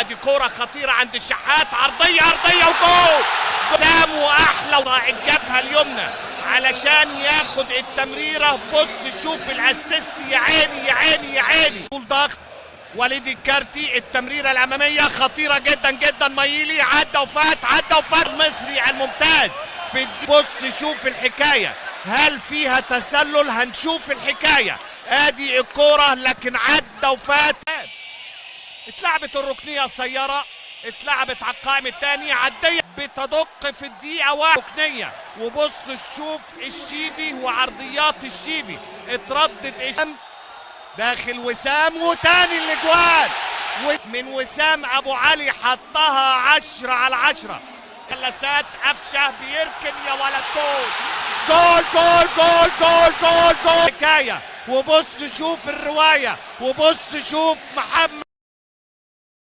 ادي كوره خطيره عند الشحات، عرضيه وجول. سام واحلى صاعد جابها اليمنى علشان ياخد التمريره. بص شوف الاسيست، يا عيني يا عيني يا عيني. طول ضغط وليد الكارتي، التمريره الاماميه خطيره جدا جدا. مايلي عدى وفات المصري الممتاز في بص شوف الحكايه، هل فيها تسلل؟ هنشوف الحكايه. ادي الكوره لكن عدى وفات. اتلعبت الركنيه السياره، اتلعبت على القائم الثاني، عديه بتدق في الدقيقه ركنيه. وبص شوف الشيبي وعرضيات الشيبي اتردد داخل وسام، وتاني الاجوان من وسام ابو علي، حطها 10 على 10. جلسات قفشه بيركن يا ولد، جول جول جول جول جول جول جول. حكايه. وبص شوف الروايه، وبص شوف محمد